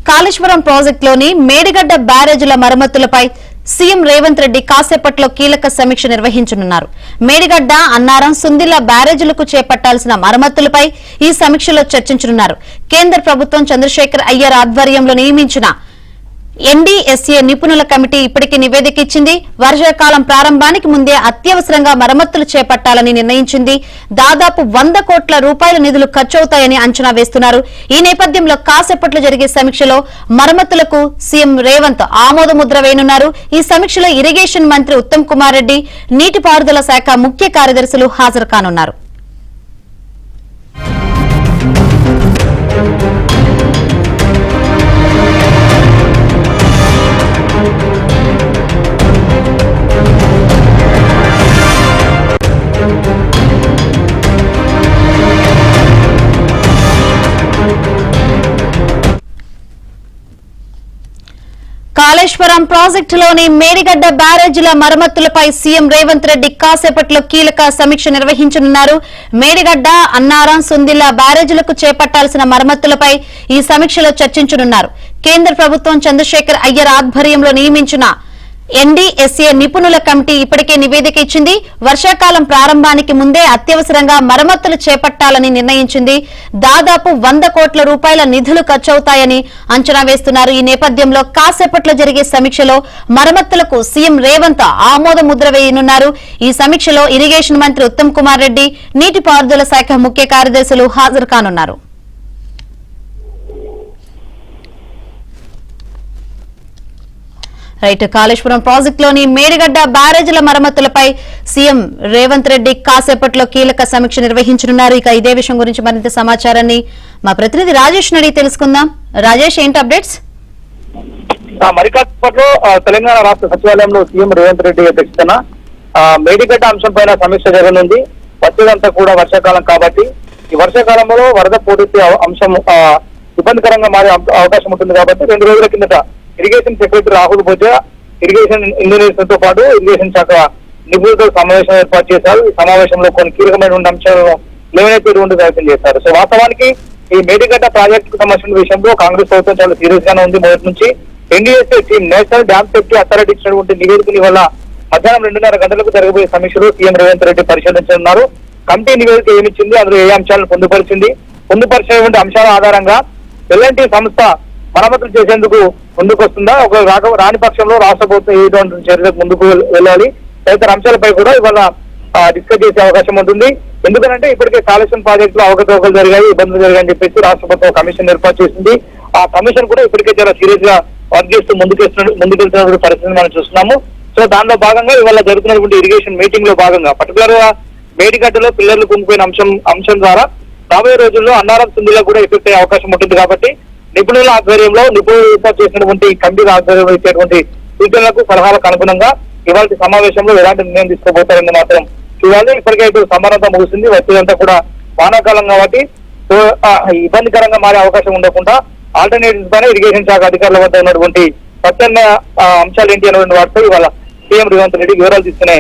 Kaleshwaram ప్రాజెక్టులోని Medigadda బ్యారేజీల మరమ్మతులపై CM Revanth Reddy కాసేపట్లో కీలక సమీక్ష నిర్వహించనున్నారు. మేడిగడ్డ, అన్నారం, సుందిళ్ల బ్యారేజీలకు చేపట్టాల్సిన మరమ్మతులపై ఈ సమీక్షలో చర్చించనున్నారు. కేంద్ర ప్రభుత్వం చంద్రశేఖర్ అయ్యర్ ఆధ్వర్యంలో నియమించిన ఎన్డీఎస్ఏ నిపుణుల కమిటీ ఇప్పటికే నివేదిక ఇచ్చింది. వర్షాకాలం ప్రారంభానికి ముందే అత్యవసరంగా మరమ్మతులు చేపట్టాలని నిర్ణయించింది. దాదాపు 100 కోట్ల రూపాయల నిధులు ఖర్చవుతాయని అంచనా వేస్తున్నారు. ఈ నేపథ్యంలో కాసేపట్లో జరిగే సమీక్షలో మరమ్మతులకు సీఎం రేవంత్ ఆమోదముద్ర వేయనున్నారు. ఈ సమీక్షలో ఇరిగేషన్ మంత్రి ఉత్తమ్ కుమార్ రెడ్డి, నీటిపారుదల శాఖ ముఖ్య కార్యదర్శులు హాజరు కానున్నారు. కాళేశ్వరం ప్రాజెక్టులోని మేడిగడ్డ బ్యారేజీల మరమ్మతులపై సీఎం రేవంత్ రెడ్డి కాసేపట్లో కీలక సమీక్ష నిర్వహించనున్నారు. మేడిగడ్డ, అన్నారం, సుందిళ్ల బ్యారేజీలకు చేపట్టాల్సిన మరమ్మతులపై ఈ సమీక్షలో చర్చించనున్నారు. కేంద్ర ప్రభుత్వం చంద్రశేఖర్ అయ్యర్ ఆధ్వర్యంలో నియమించిన ఎన్డీఎస్ఏ నిపుణుల కమిటీ ఇప్పటికే నివేదిక ఇచ్చింది. వర్షాకాలం ప్రారంభానికి ముందే అత్యవసరంగా మరమ్మతులు చేపట్టాలని నిర్ణయించింది. దాదాపు 100 కోట్ల రూపాయల నిధులు ఖర్చవుతాయని అంచనా వేస్తున్నారు. ఈ నేపథ్యంలో కాసేపట్లో జరిగే సమీక్షలో మరమ్మతులకు సీఎం రేవంత్ ఆమోద ముద్ర వేయనున్నారు. ఈ సమీక్షలో ఇరిగేషన్ మంత్రి ఉత్తమ్ కుమార్ రెడ్డి, నీటిపారుదల శాఖ ముఖ్య కార్యదర్శులు హాజరు కానున్నారు. రైట్, కాళేశ్వరం ప్రాజెక్టులోని మేడిగడ్డ బ్యారేజీల మరమ్మతులపై సీఎం రేవంత్ రెడ్డి కాసేపట్లో కీలక సమీక్ష నిర్వహించనున్నారు. ఇక ఇదే విషయం గురించి మరింత సమాచారాన్ని మా ప్రతినిధి రాజేష్ అడిగి తెలుసుకుందాం. రాజేష్, ఏంటి అప్డేట్స్? మరి కాసేపట్లో తెలంగాణ రాష్ట్ర సచివాలయంలో సీఎం రేవంత్ రెడ్డి అధ్యక్షతన మేడిగడ్డ అంశం పైన సమీక్ష జరగనుంది. వచ్చేదంతా కూడా వర్షాకాలం కాబట్టి ఈ వర్షాకాలంలో వరద పోటీ అంశం ఇబ్బందికరంగా మారే అవకాశం ఉంటుంది కాబట్టి 2 రోజుల కిందట irrigation secretary Rahul Bojja, irrigation engineers తో పాటు ఇరిగేషన్ శాఖ నిపుణులతో సమావేశం ఏర్పాటు చేశారు. ఈ సమావేశంలో కొన్ని కీలకమైన అంశాలను లేవనెత్తేటువంటి ప్రయత్నం చేశారు. సో వాస్తవానికి ఈ మేడిగడ్డ ప్రాజెక్టుకు సంబంధించిన విషయంలో కాంగ్రెస్ ప్రభుత్వం చాలా సీరియస్ గానే ఉంది. మొదటి నుంచి NDSA team, national dam safety authority ఇచ్చినటువంటి నివేదికల వల్ల మధ్యాహ్నం 2:30 గంటలకు జరగబోయే సమీక్షలో సీఎం రేవంత్ రెడ్డి పరిశీలించనున్నారు. కమిటీ నివేదిక ఏమిచ్చింది, అందులో ఏ అంశాలను పొందుపరిచినటువంటి అంశాల ఆధారంగా ఎల్ఎన్టీ సంస్థ మరమ్మతులు చేసేందుకు ముందుకు వస్తుందా, ఒక రాని పక్షంలో రాష్ట్ర ప్రభుత్వం ఏటువంటి చర్యలకు ముందుకు వెళ్ళాలి, తదితర అంశాలపై కూడా ఇవాళ డిస్కస్ చేసే అవకాశం ఉంటుంది. ఎందుకంటే ఇప్పటికే కాళేశ్వరం ప్రాజెక్టులో అవకతవకలు జరిగాయి, ఇబ్బందులు జరిగాయని చెప్పేసి రాష్ట్ర ప్రభుత్వం కమిషన్ ఏర్పాటు చేసింది. ఆ కమిషన్ కూడా ఇప్పటికే చాలా సీరియస్ గా వర్క్ చేస్తూ ముందుకెళ్తున్నటువంటి పరిస్థితిని మనం చూస్తున్నాము. సో దానిలో భాగంగా ఇవాళ జరుగుతున్నటువంటి ఇరిగేషన్ మీటింగ్ లో భాగంగా పర్టికులర్ గా మేడిగడ్డలో పిల్లర్లు కుంగిపోయిన అంశం ద్వారా రాబోయే రోజుల్లో అన్నారం, సుందిలో కూడా ఎఫెక్ట్ అయ్యే అవకాశం ఉంటుంది. కాబట్టి నిపుణుల ఆధ్వర్యంలో నిపుణులు ఏర్పాటు చేసినటువంటి కమిటీ ఆధ్వర్యంలో ఇచ్చేటువంటి సూచనలకు, సలహాలకు అనుగుణంగా ఇవాళ సమావేశంలో ఎలాంటి నిర్ణయం తీసుకోబోతారని మాత్రం చూడాలి. ఇప్పటికే ఇప్పుడు సమానంతా ముగిసింది. వచ్చేదంతా కూడా వానాకాలం కాబట్టి ఇబ్బందికరంగా మారే అవకాశం ఉండకుండా ఆల్టర్నేటివ్స్ పైన ఇరిగేషన్ శాఖ అధికారుల వద్ద ఉన్నటువంటి ప్రత్యామ్నాయ అంశాలు ఏంటి అనేటువంటి వాటిపై ఇవాళ సీఎం రేవంత్ రెడ్డి వివరాలు తీసుకునే